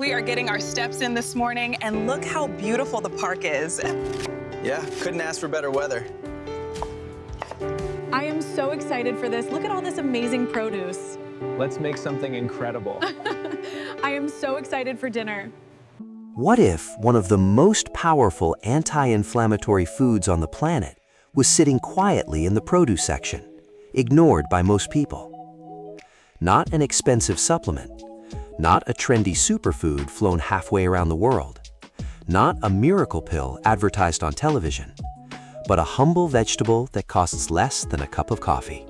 We are getting our steps in this morning, and look how beautiful the park is. Yeah, couldn't ask for better weather. I am so excited for this. Look at all this amazing produce. Let's make something incredible. I am so excited for dinner. What if one of the most powerful anti-inflammatory foods on the planet was sitting quietly in the produce section, ignored by most people? Not an expensive supplement, not a trendy superfood flown halfway around the world, not a miracle pill advertised on television, but a humble vegetable that costs less than a cup of coffee.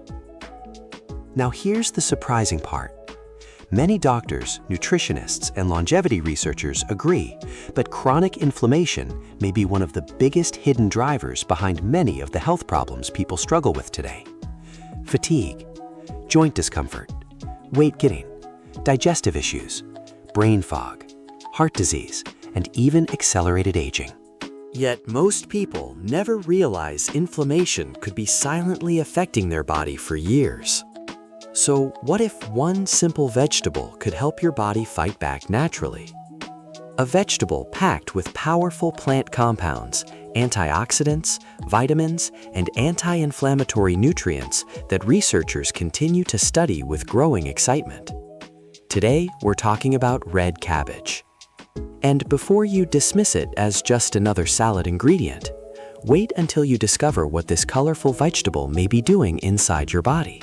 Now here's the surprising part. Many doctors, nutritionists, and longevity researchers agree, but chronic inflammation may be one of the biggest hidden drivers behind many of the health problems people struggle with today. Fatigue, joint discomfort, weight gain, digestive issues, brain fog, heart disease, and even accelerated aging. Yet most people never realize inflammation could be silently affecting their body for years. So what if one simple vegetable could help your body fight back naturally? A vegetable packed with powerful plant compounds, antioxidants, vitamins, and anti-inflammatory nutrients that researchers continue to study with growing excitement. Today, we're talking about red cabbage. And before you dismiss it as just another salad ingredient, wait until you discover what this colorful vegetable may be doing inside your body.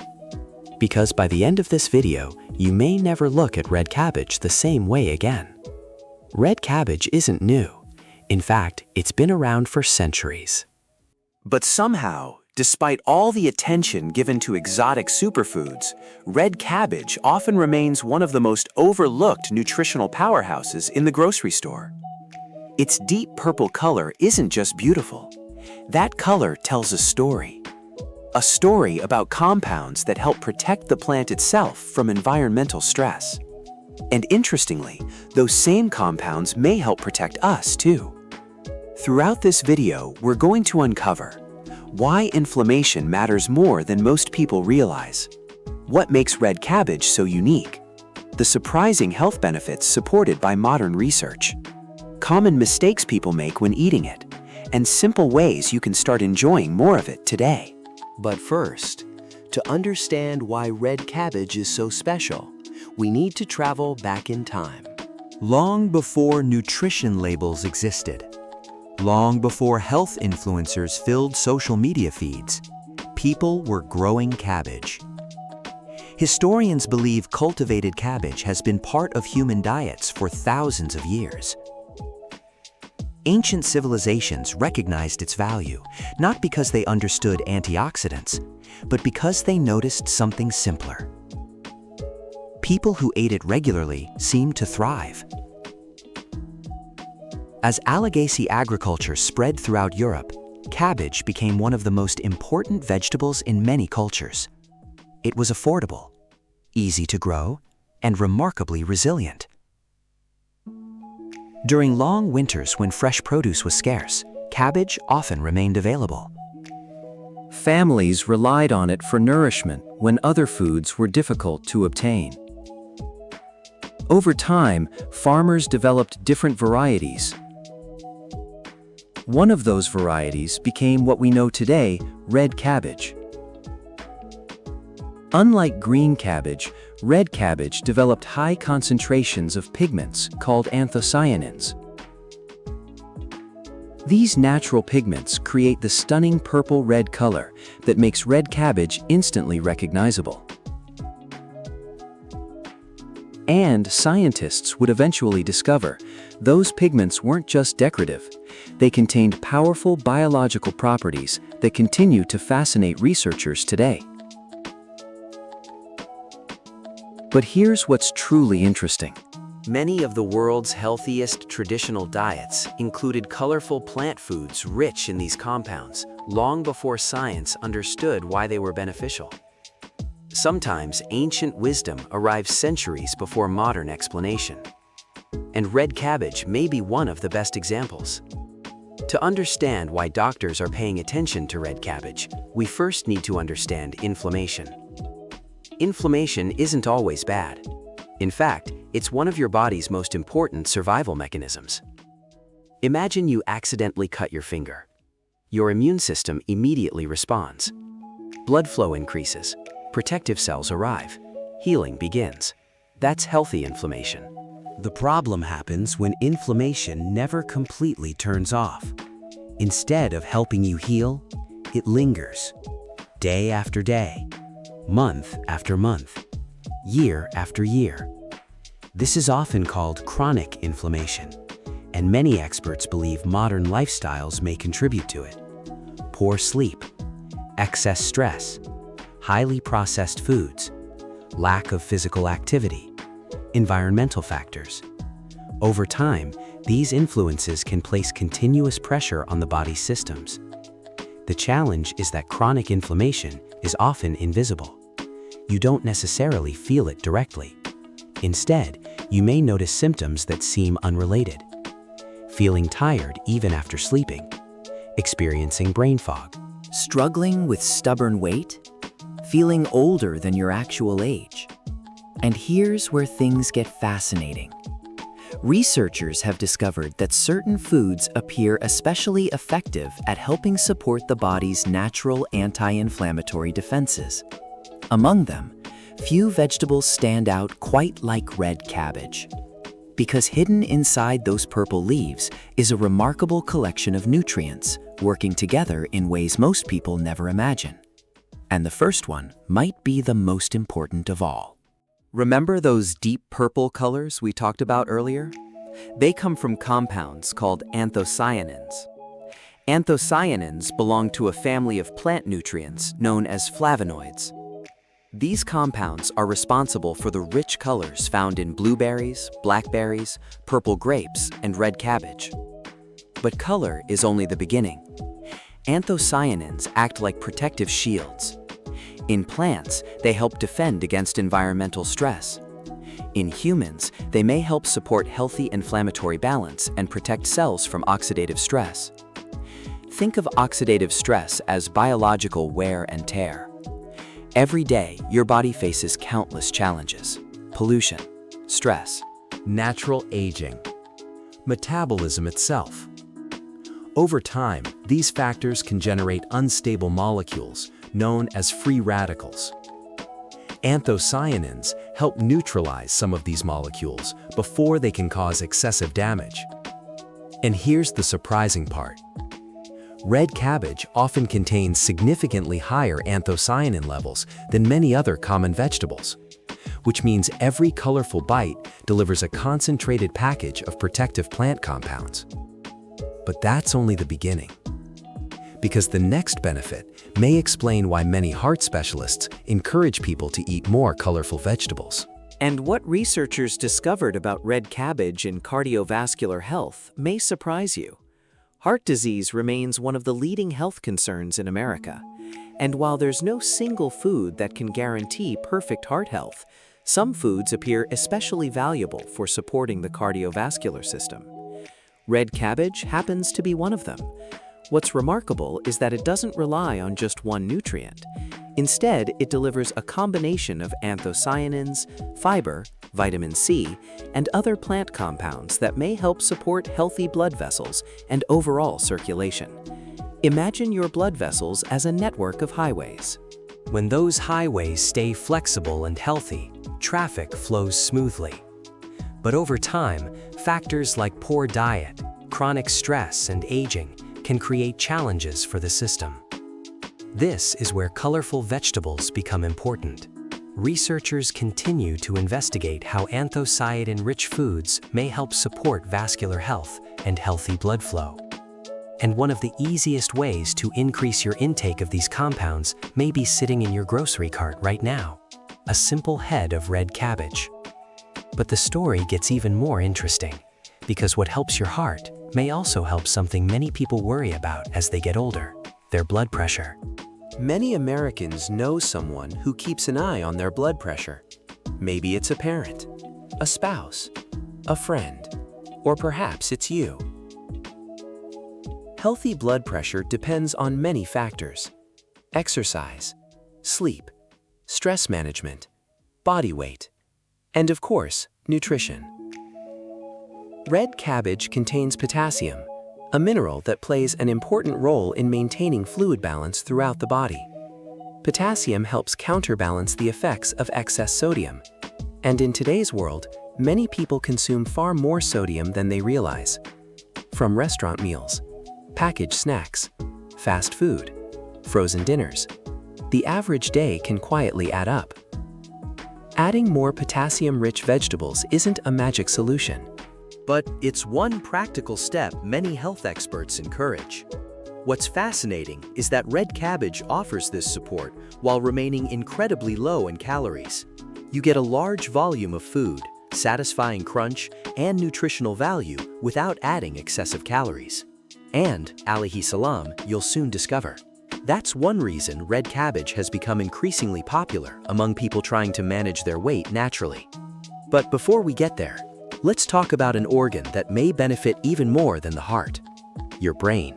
Because by the end of this video, you may never look at red cabbage the same way again. Red cabbage isn't new. In fact, it's been around for centuries. But somehow, despite all the attention given to exotic superfoods, red cabbage often remains one of the most overlooked nutritional powerhouses in the grocery store. Its deep purple color isn't just beautiful. That color tells a story. A story about compounds that help protect the plant itself from environmental stress. And interestingly, those same compounds may help protect us too. Throughout this video, we're going to uncover why inflammation matters more than most people realize, what makes red cabbage so unique, the surprising health benefits supported by modern research, common mistakes people make when eating it, and simple ways you can start enjoying more of it today. But first, to understand why red cabbage is so special, we need to travel back in time. Long before nutrition labels existed, long before health influencers filled social media feeds, people were growing cabbage. Historians believe cultivated cabbage has been part of human diets for thousands of years. Ancient civilizations recognized its value, not because they understood antioxidants, but because they noticed something simpler. People who ate it regularly seemed to thrive. As Allegheny agriculture spread throughout Europe, cabbage became one of the most important vegetables in many cultures. It was affordable, easy to grow, and remarkably resilient. During long winters when fresh produce was scarce, cabbage often remained available. Families relied on it for nourishment when other foods were difficult to obtain. Over time, farmers developed different varieties. One of those varieties became what we know today, red cabbage. Unlike green cabbage, red cabbage developed high concentrations of pigments called anthocyanins. These natural pigments create the stunning purple-red color that makes red cabbage instantly recognizable. And scientists would eventually discover those pigments weren't just decorative. They contained powerful biological properties that continue to fascinate researchers today. But here's what's truly interesting. Many of the world's healthiest traditional diets included colorful plant foods rich in these compounds, long before science understood why they were beneficial. Sometimes ancient wisdom arrives centuries before modern explanation. And red cabbage may be one of the best examples. To understand why doctors are paying attention to red cabbage, we first need to understand inflammation. Inflammation isn't always bad. In fact, It's one of your body's most important survival mechanisms. Imagine you accidentally cut your finger. Your immune system immediately responds. Blood flow increases, protective cells arrive, healing begins. That's healthy inflammation. The problem happens when inflammation never completely turns off. Instead of helping you heal, it lingers. Day after day, month after month, year after year. This is often called chronic inflammation, and many experts believe modern lifestyles may contribute to it. Poor sleep, excess stress, highly processed foods, lack of physical activity, environmental factors. Over time, these influences can place continuous pressure on the body's systems. The challenge is that chronic inflammation is often invisible. You don't necessarily feel it directly. Instead, you may notice symptoms that seem unrelated. Feeling tired even after sleeping, experiencing brain fog, Struggling with stubborn weight? Feeling older than your actual age? And here's where things get fascinating. Researchers have discovered that certain foods appear especially effective at helping support the body's natural anti-inflammatory defenses. Among them, few vegetables stand out quite like red cabbage. Because hidden inside those purple leaves is a remarkable collection of nutrients working together in ways most people never imagine. And the first one might be the most important of all. Remember those deep purple colors we talked about earlier? They come from compounds called anthocyanins. Anthocyanins belong to a family of plant nutrients known as flavonoids. These compounds are responsible for the rich colors found in blueberries, blackberries, purple grapes, and red cabbage. But color is only the beginning. Anthocyanins act like protective shields. In plants, they help defend against environmental stress. In humans, they may help support healthy inflammatory balance and protect cells from oxidative stress. Think of oxidative stress as biological wear and tear. Every day, your body faces countless challenges: pollution, stress, Natural aging. Metabolism itself. Over time, these factors can generate unstable molecules known as free radicals. Anthocyanins help neutralize some of these molecules before they can cause excessive damage. And here's the surprising part. Red cabbage often contains significantly higher anthocyanin levels than many other common vegetables, which means every colorful bite delivers a concentrated package of protective plant compounds. But that's only the beginning. Because the next benefit may explain why many heart specialists encourage people to eat more colorful vegetables. And what researchers discovered about red cabbage in cardiovascular health may surprise you. Heart disease remains one of the leading health concerns in America. And while there's no single food that can guarantee perfect heart health, some foods appear especially valuable for supporting the cardiovascular system. Red cabbage happens to be one of them. What's remarkable is that it doesn't rely on just one nutrient. Instead, it delivers a combination of anthocyanins, fiber, vitamin C, and other plant compounds that may help support healthy blood vessels and overall circulation. Imagine your blood vessels as a network of highways. When those highways stay flexible and healthy, traffic flows smoothly. But over time, factors like poor diet, chronic stress, and aging can create challenges for the system. This is where colorful vegetables become important. Researchers continue to investigate how anthocyanin-rich foods may help support vascular health and healthy blood flow. And one of the easiest ways to increase your intake of these compounds may be sitting in your grocery cart right now: a simple head of red cabbage. But the story gets even more interesting, because what helps your heart may also help something many people worry about as they get older: their blood pressure. Many Americans know someone who keeps an eye on their blood pressure. Maybe it's a parent, a spouse, a friend, or perhaps it's you. Healthy blood pressure depends on many factors: exercise, sleep, stress management, body weight, and of course, Nutrition. Red cabbage contains potassium, a mineral that plays an important role in maintaining fluid balance throughout the body. Potassium helps counterbalance the effects of excess sodium. And in today's world, many people consume far more sodium than they realize. From restaurant meals, packaged snacks, fast food, frozen dinners, the average day can quietly add up. Adding more potassium-rich vegetables isn't a magic solution. But it's one practical step many health experts encourage. What's fascinating is that red cabbage offers this support while remaining incredibly low in calories. You get a large volume of food, satisfying crunch, and nutritional value without adding excessive calories. And, alayhi salam, you'll soon discover. That's one reason red cabbage has become increasingly popular among people trying to manage their weight naturally. But before we get there, let's talk about an organ that may benefit even more than the heart: your brain.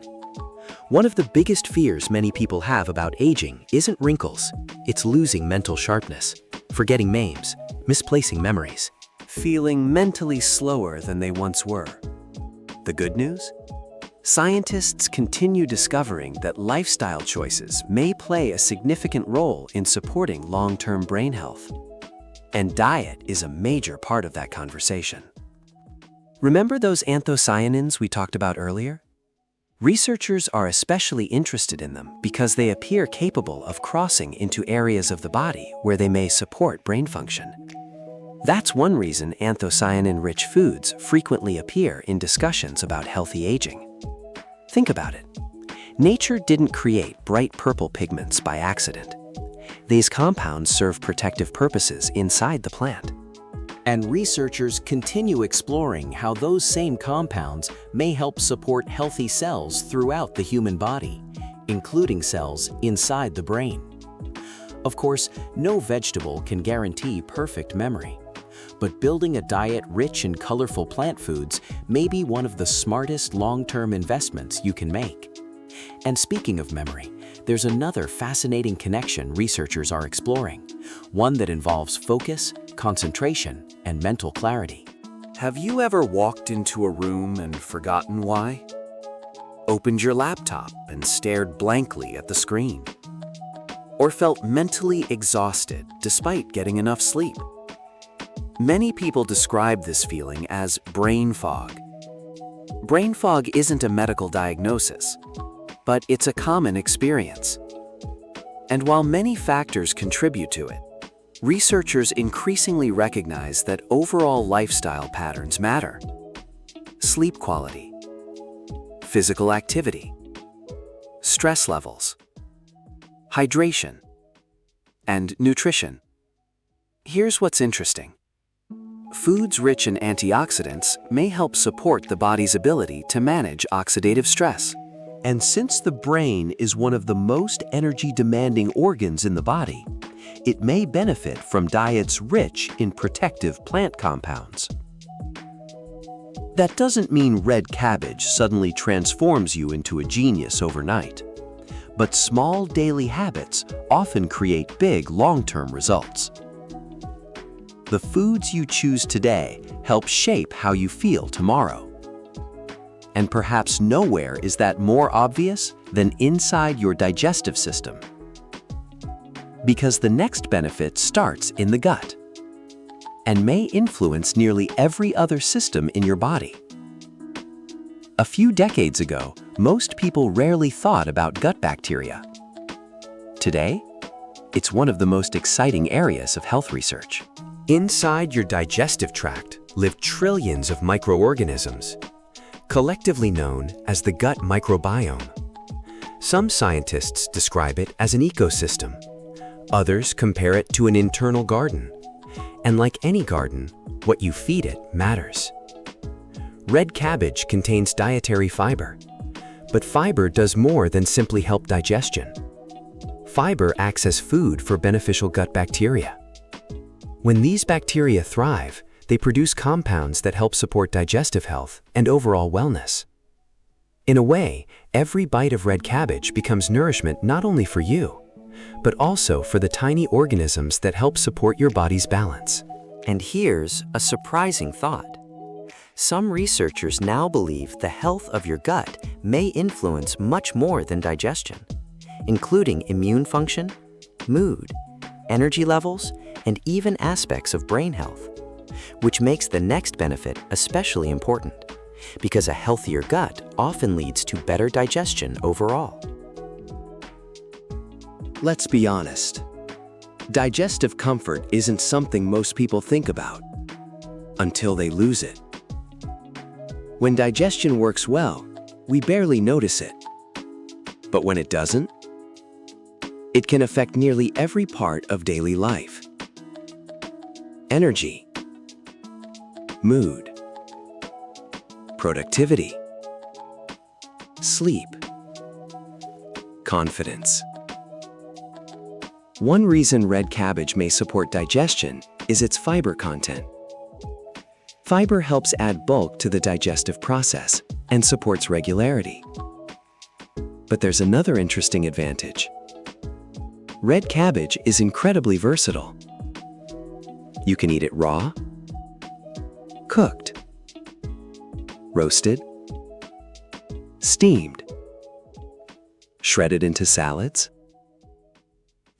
One of the biggest fears many people have about aging isn't wrinkles, it's losing mental sharpness, forgetting names, misplacing memories, feeling mentally slower than they once were. The good news? Scientists continue discovering that lifestyle choices may play a significant role in supporting long-term brain health. And diet is a major part of that conversation. Remember those anthocyanins we talked about earlier? Researchers are especially interested in them because they appear capable of crossing into areas of the body where they may support brain function. That's one reason anthocyanin-rich foods frequently appear in discussions about healthy aging. Think about it. Nature didn't create bright purple pigments by accident. These compounds serve protective purposes inside the plant. And researchers continue exploring how those same compounds may help support healthy cells throughout the human body, including cells inside the brain. Of course, no vegetable can guarantee perfect memory, but building a diet rich in colorful plant foods may be one of the smartest long-term investments you can make. And speaking of memory, there's another fascinating connection researchers are exploring, one that involves focus, concentration, and mental clarity. Have you ever walked into a room and forgotten why? Opened your laptop and stared blankly at the screen? Or felt mentally exhausted despite getting enough sleep? Many people describe this feeling as brain fog. Brain fog isn't a medical diagnosis, but it's a common experience. And while many factors contribute to it, researchers increasingly recognize that overall lifestyle patterns matter. Sleep quality, physical activity, stress levels, hydration, and nutrition. Here's what's interesting. Foods rich in antioxidants may help support the body's ability to manage oxidative stress. And since the brain is one of the most energy-demanding organs in the body, it may benefit from diets rich in protective plant compounds. That doesn't mean red cabbage suddenly transforms you into a genius overnight. But small daily habits often create big long-term results. The foods you choose today help shape how you feel tomorrow. And perhaps nowhere is that more obvious than inside your digestive system. Because the next benefit starts in the gut and may influence nearly every other system in your body. A few decades ago, most people rarely thought about gut bacteria. Today, it's one of the most exciting areas of health research. Inside your digestive tract live trillions of microorganisms, collectively known as the gut microbiome. Some scientists describe it as an ecosystem. Others compare it to an internal garden. And like any garden, what you feed it matters. Red cabbage contains dietary fiber. But fiber does more than simply help digestion. Fiber acts as food for beneficial gut bacteria. When these bacteria thrive, they produce compounds that help support digestive health and overall wellness. In a way, every bite of red cabbage becomes nourishment not only for you, but also for the tiny organisms that help support your body's balance. And here's a surprising thought. Some researchers now believe the health of your gut may influence much more than digestion, including immune function, mood, energy levels, and even aspects of brain health, which makes the next benefit especially important, because a healthier gut often leads to better digestion overall. Let's be honest. Digestive comfort isn't something most people think about until they lose it. When digestion works well, we barely notice it. But when it doesn't, it can affect nearly every part of daily life. Energy, mood, productivity, sleep, confidence. One reason red cabbage may support digestion is its fiber content. Fiber helps add bulk to the digestive process and supports regularity. But there's another interesting advantage. Red cabbage is incredibly versatile. You can eat it raw, cooked, roasted, steamed, shredded into salads,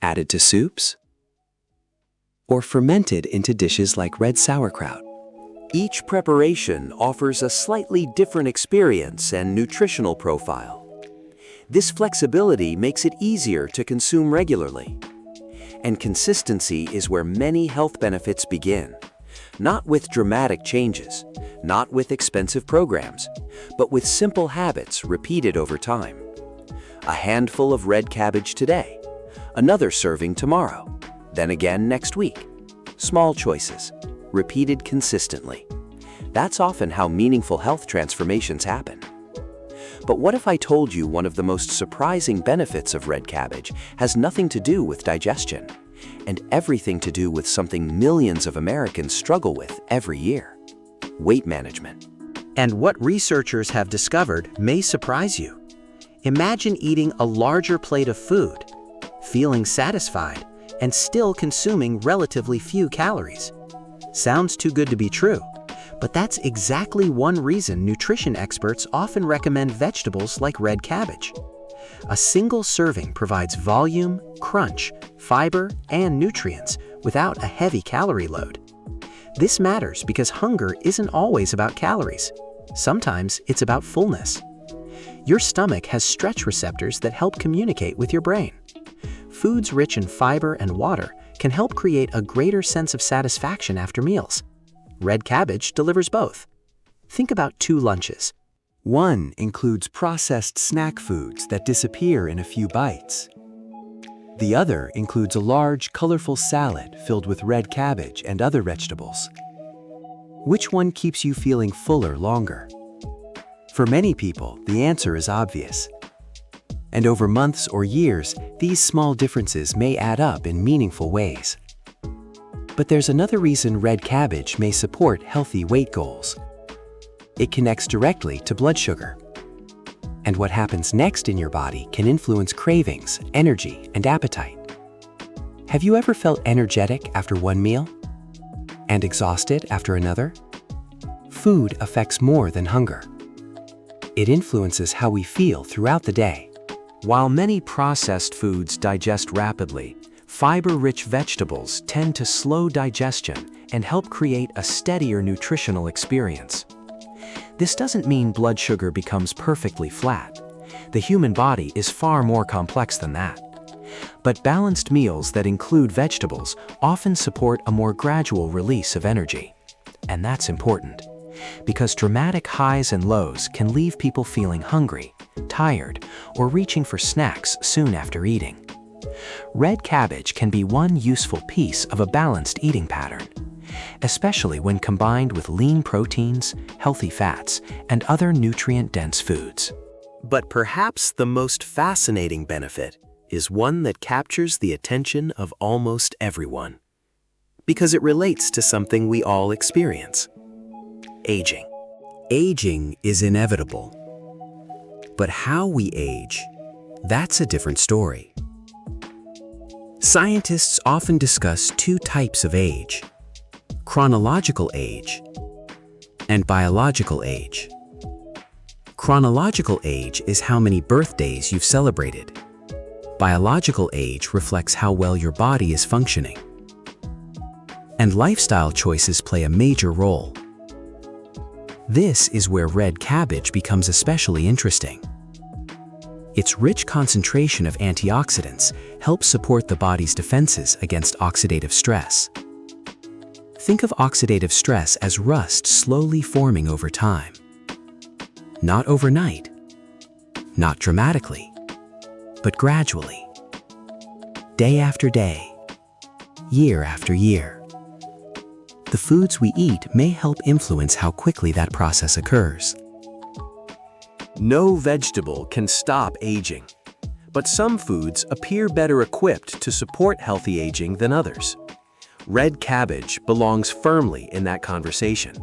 added to soups, or fermented into dishes like red sauerkraut. Each preparation offers a slightly different experience and nutritional profile. This flexibility makes it easier to consume regularly. And consistency is where many health benefits begin. Not with dramatic changes, not with expensive programs, but with simple habits repeated over time. A handful of red cabbage today, another serving tomorrow, then again next week. Small choices, repeated consistently. That's often how meaningful health transformations happen. But what if I told you one of the most surprising benefits of red cabbage has nothing to do with digestion, and everything to do with something millions of Americans struggle with every year: weight management. And what researchers have discovered may surprise you. Imagine eating a larger plate of food, feeling satisfied, and still consuming relatively few calories. Sounds too good to be true, but that's exactly one reason nutrition experts often recommend vegetables like red cabbage. A single serving provides volume, crunch, fiber, and nutrients without a heavy calorie load. This matters because hunger isn't always about calories. Sometimes it's about fullness. Your stomach has stretch receptors that help communicate with your brain. Foods rich in fiber and water can help create a greater sense of satisfaction after meals. Red cabbage delivers both. Think about 2 lunches. One includes processed snack foods that disappear in a few bites. The other includes a large, colorful salad filled with red cabbage and other vegetables. Which one keeps you feeling fuller longer? For many people, the answer is obvious. And over months or years, these small differences may add up in meaningful ways. But there's another reason red cabbage may support healthy weight goals. It connects directly to blood sugar. And what happens next in your body can influence cravings, energy, and appetite. Have you ever felt energetic after one meal and exhausted after another? Food affects more than hunger. It influences how we feel throughout the day. While many processed foods digest rapidly, fiber-rich vegetables tend to slow digestion and help create a steadier nutritional experience. This doesn't mean blood sugar becomes perfectly flat. The human body is far more complex than that. But balanced meals that include vegetables often support a more gradual release of energy. And that's important, because dramatic highs and lows can leave people feeling hungry, tired, or reaching for snacks soon after eating. Red cabbage can be one useful piece of a balanced eating pattern, especially when combined with lean proteins, healthy fats, and other nutrient-dense foods. But perhaps the most fascinating benefit is one that captures the attention of almost everyone, because it relates to something we all experience: aging. Aging is inevitable. But how we age, that's a different story. Scientists often discuss 2 types of age: chronological age, and biological age. Chronological age is how many birthdays you've celebrated. Biological age reflects how well your body is functioning. And lifestyle choices play a major role. This is where red cabbage becomes especially interesting. Its rich concentration of antioxidants helps support the body's defenses against oxidative stress. Think of oxidative stress as rust slowly forming over time. Not overnight, not dramatically, but gradually. Day after day, year after year. The foods we eat may help influence how quickly that process occurs. No vegetable can stop aging, but some foods appear better equipped to support healthy aging than others. Red cabbage belongs firmly in that conversation.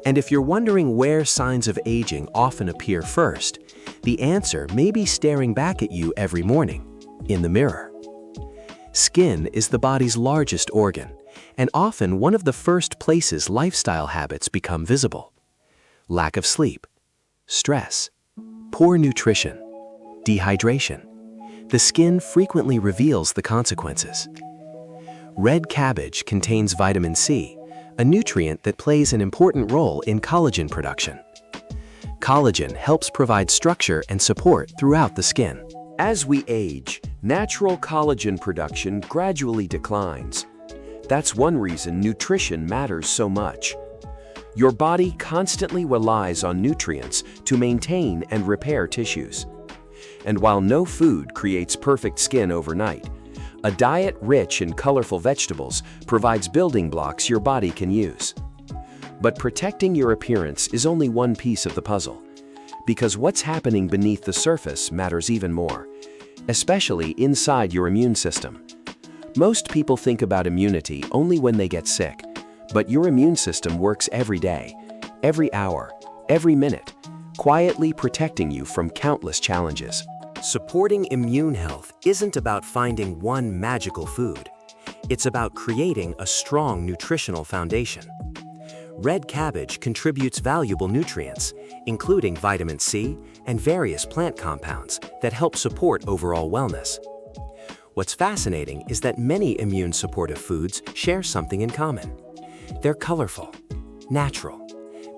And if you're wondering where signs of aging often appear first, the answer may be staring back at you every morning, in the mirror. Skin is the body's largest organ, and often one of the first places lifestyle habits become visible. Lack of sleep, stress, poor nutrition, dehydration. The skin frequently reveals the consequences. Red cabbage contains vitamin C, a nutrient that plays an important role in collagen production. Collagen helps provide structure and support throughout the skin. As we age, natural collagen production gradually declines. That's one reason nutrition matters so much. Your body constantly relies on nutrients to maintain and repair tissues. And while no food creates perfect skin overnight, a diet rich in colorful vegetables provides building blocks your body can use. But protecting your appearance is only one piece of the puzzle, because what's happening beneath the surface matters even more, especially inside your immune system. Most people think about immunity only when they get sick, but your immune system works every day, every hour, every minute, quietly protecting you from countless challenges. Supporting immune health isn't about finding one magical food. It's about creating a strong nutritional foundation. Red cabbage contributes valuable nutrients, including vitamin C and various plant compounds that help support overall wellness. What's fascinating is that many immune-supportive foods share something in common. They're colorful, natural,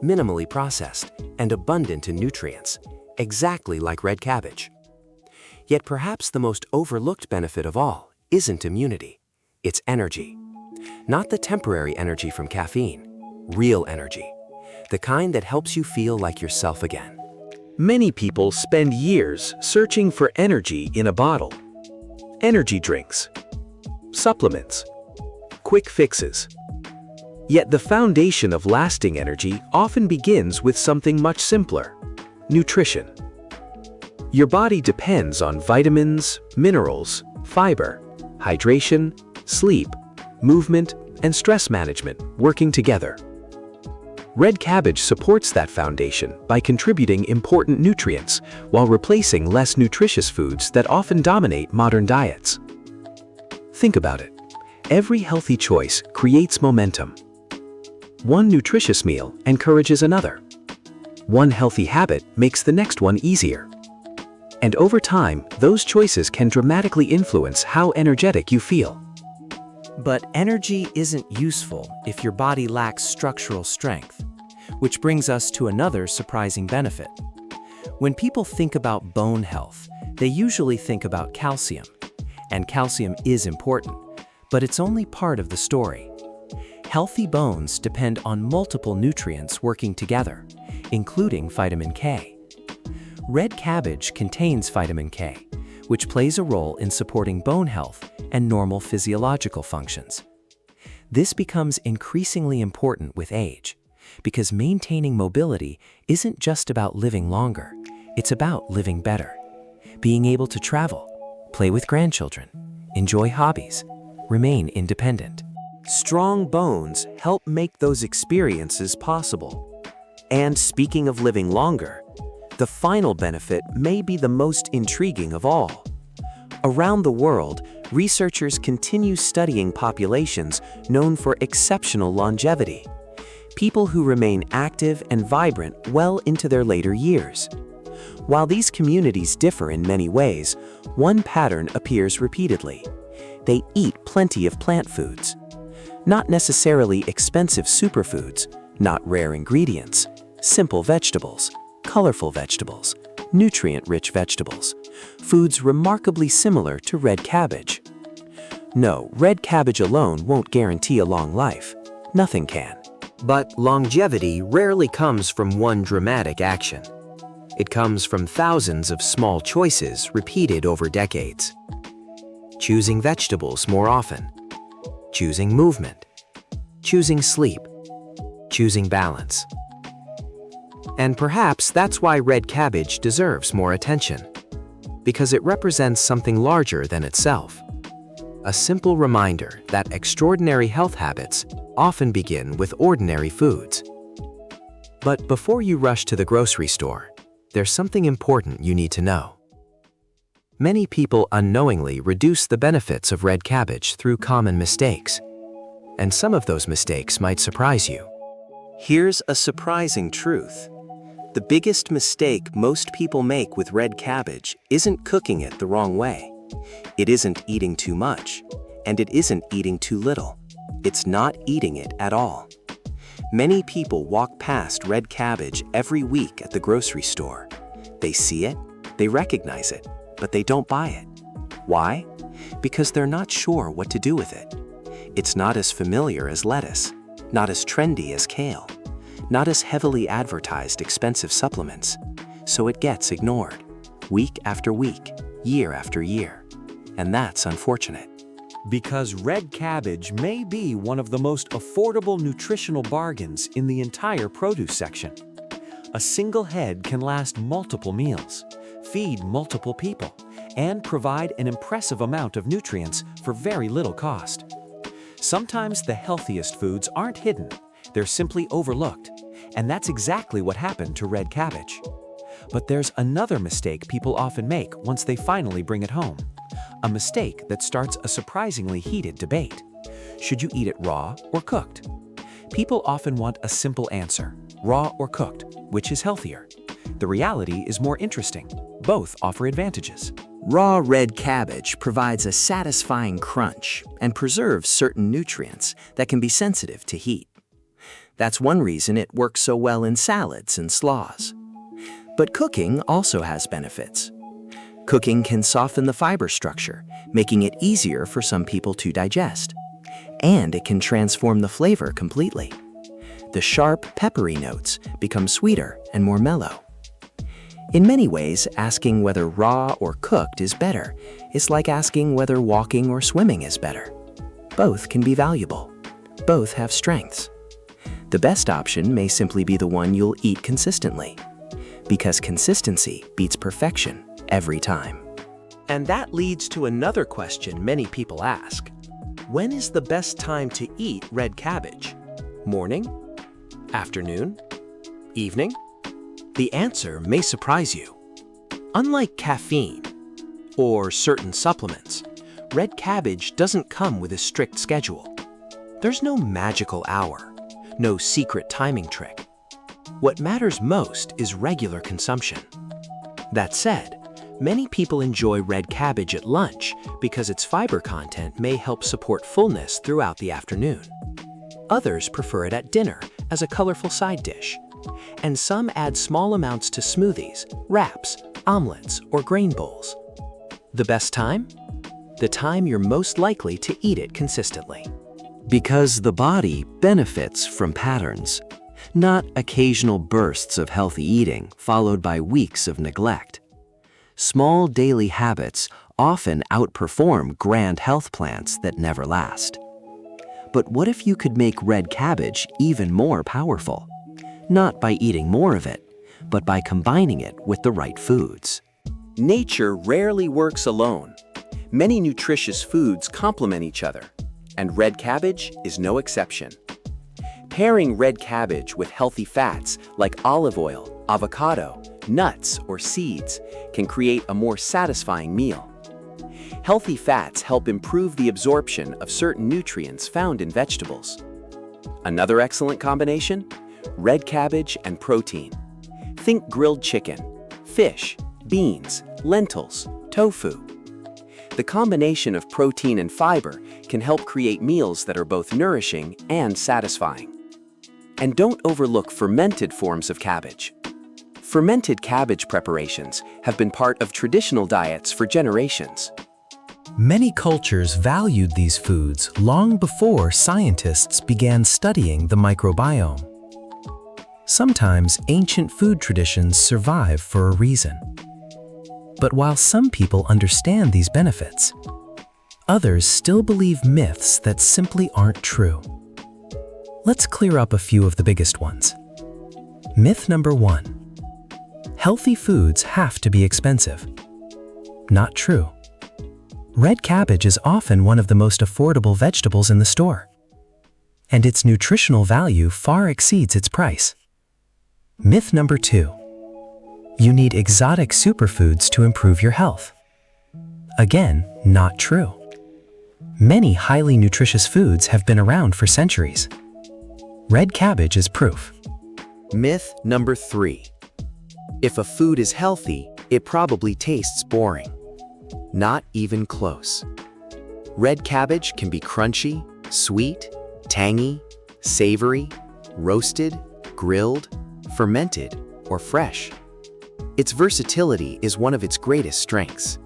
minimally processed, and abundant in nutrients, exactly like red cabbage. Yet perhaps the most overlooked benefit of all isn't immunity, it's energy. Not the temporary energy from caffeine, real energy, the kind that helps you feel like yourself again. Many people spend years searching for energy in a bottle. Energy drinks, supplements, quick fixes. Yet the foundation of lasting energy often begins with something much simpler: nutrition. Your body depends on vitamins, minerals, fiber, hydration, sleep, movement, and stress management working together. Red cabbage supports that foundation by contributing important nutrients while replacing less nutritious foods that often dominate modern diets. Think about it. Every healthy choice creates momentum. One nutritious meal encourages another. One healthy habit makes the next one easier. And over time, those choices can dramatically influence how energetic you feel. But energy isn't useful if your body lacks structural strength, which brings us to another surprising benefit. When people think about bone health, they usually think about calcium. And calcium is important, but it's only part of the story. Healthy bones depend on multiple nutrients working together, including vitamin K. Red cabbage contains vitamin K, which plays a role in supporting bone health and normal physiological functions. This becomes increasingly important with age, because maintaining mobility isn't just about living longer, it's about living better. Being able to travel, play with grandchildren, enjoy hobbies, remain independent. Strong bones help make those experiences possible. And speaking of living longer, the final benefit may be the most intriguing of all. Around the world, researchers continue studying populations known for exceptional longevity, people who remain active and vibrant well into their later years. While these communities differ in many ways, one pattern appears repeatedly. They eat plenty of plant foods. Not necessarily expensive superfoods, not rare ingredients, simple vegetables, colorful vegetables, nutrient-rich vegetables, foods remarkably similar to red cabbage. No, red cabbage alone won't guarantee a long life. Nothing can. But longevity rarely comes from one dramatic action. It comes from thousands of small choices repeated over decades. Choosing vegetables more often, choosing movement, choosing sleep, choosing balance. And perhaps that's why red cabbage deserves more attention, because it represents something larger than itself. A simple reminder that extraordinary health habits often begin with ordinary foods. But before you rush to the grocery store, there's something important you need to know. Many people unknowingly reduce the benefits of red cabbage through common mistakes. And some of those mistakes might surprise you. Here's a surprising truth. The biggest mistake most people make with red cabbage isn't cooking it the wrong way. It isn't eating too much, and it isn't eating too little. It's not eating it at all. Many people walk past red cabbage every week at the grocery store. They see it, they recognize it, but they don't buy it. Why? Because they're not sure what to do with it. It's not as familiar as lettuce, not as trendy as kale, not as heavily advertised expensive supplements, so it gets ignored, week after week, year after year. And that's unfortunate. Because red cabbage may be one of the most affordable nutritional bargains in the entire produce section. A single head can last multiple meals, feed multiple people, and provide an impressive amount of nutrients for very little cost. Sometimes the healthiest foods aren't hidden, they're simply overlooked, and that's exactly what happened to red cabbage. But there's another mistake people often make once they finally bring it home. A mistake that starts a surprisingly heated debate. Should you eat it raw or cooked? People often want a simple answer, raw or cooked, which is healthier. The reality is more interesting. Both offer advantages. Raw red cabbage provides a satisfying crunch and preserves certain nutrients that can be sensitive to heat. That's one reason it works so well in salads and slaws. But cooking also has benefits. Cooking can soften the fiber structure, making it easier for some people to digest. And it can transform the flavor completely. The sharp, peppery notes become sweeter and more mellow. In many ways, asking whether raw or cooked is better is like asking whether walking or swimming is better. Both can be valuable. Both have strengths. The best option may simply be the one you'll eat consistently, because consistency beats perfection every time. And that leads to another question many people ask. When is the best time to eat red cabbage? Morning? Afternoon? Evening? The answer may surprise you. Unlike caffeine or certain supplements, red cabbage doesn't come with a strict schedule. There's no magical hour, no secret timing trick. What matters most is regular consumption. That said, many people enjoy red cabbage at lunch because its fiber content may help support fullness throughout the afternoon. Others prefer it at dinner as a colorful side dish. And some add small amounts to smoothies, wraps, omelets, or grain bowls. The best time? The time you're most likely to eat it consistently. Because the body benefits from patterns, not occasional bursts of healthy eating followed by weeks of neglect. Small daily habits often outperform grand health plans that never last. But what if you could make red cabbage even more powerful? Not by eating more of it, but by combining it with the right foods. Nature rarely works alone. Many nutritious foods complement each other, and red cabbage is no exception. Pairing red cabbage with healthy fats like olive oil, avocado, nuts, or seeds can create a more satisfying meal. Healthy fats help improve the absorption of certain nutrients found in vegetables. Another excellent combination? Red cabbage and protein. Think grilled chicken, fish, beans, lentils, tofu. The combination of protein and fiber can help create meals that are both nourishing and satisfying. And don't overlook fermented forms of cabbage. Fermented cabbage preparations have been part of traditional diets for generations. Many cultures valued these foods long before scientists began studying the microbiome. Sometimes ancient food traditions survive for a reason. But while some people understand these benefits, others still believe myths that simply aren't true. Let's clear up a few of the biggest ones. Myth number 1. Healthy foods have to be expensive. Not true. Red cabbage is often one of the most affordable vegetables in the store, and its nutritional value far exceeds its price. Myth number 2. You need exotic superfoods to improve your health. Again, not true. Many highly nutritious foods have been around for centuries. Red cabbage is proof. Myth number 3. If a food is healthy, it probably tastes boring. Not even close. Red cabbage can be crunchy, sweet, tangy, savory, roasted, grilled, fermented, or fresh. Its versatility is one of its greatest strengths.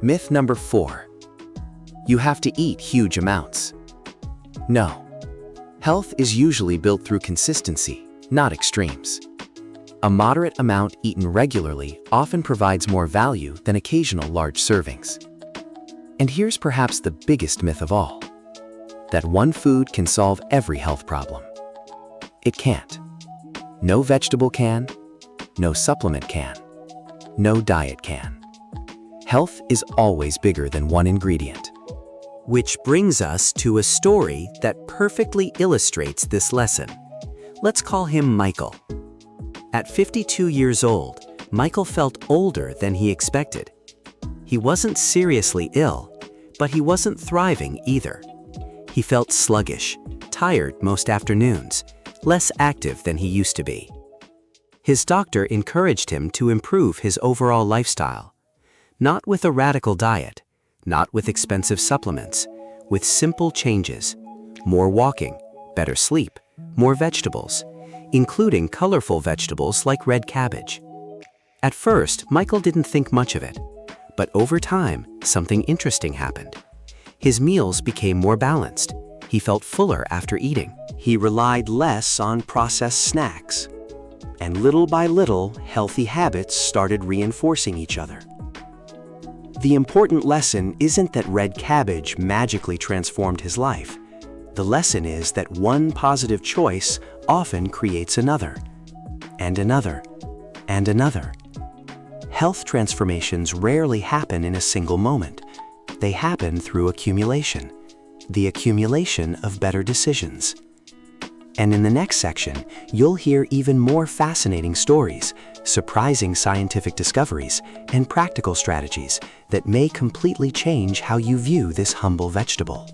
Myth number 4. You have to eat huge amounts. No. Health is usually built through consistency, not extremes. A moderate amount eaten regularly often provides more value than occasional large servings. And here's perhaps the biggest myth of all: that one food can solve every health problem. It can't. No vegetable can, no supplement can, no diet can. Health is always bigger than one ingredient. Which brings us to a story that perfectly illustrates this lesson. Let's call him Michael. At 52 years old, Michael felt older than he expected. He wasn't seriously ill, but he wasn't thriving either. He felt sluggish, tired most afternoons, less active than he used to be. His doctor encouraged him to improve his overall lifestyle, not with a radical diet, not with expensive supplements, with simple changes: more walking, better sleep, more vegetables, including colorful vegetables like red cabbage. At first, Michael didn't think much of it, but over time, something interesting happened. His meals became more balanced. He felt fuller after eating. He relied less on processed snacks. And little by little, healthy habits started reinforcing each other. The important lesson isn't that red cabbage magically transformed his life. The lesson is that one positive choice often creates another, and another, and another. Health transformations rarely happen in a single moment. They happen through accumulation, the accumulation of better decisions. And in the next section, you'll hear even more fascinating stories, surprising scientific discoveries, and practical strategies that may completely change how you view this humble vegetable.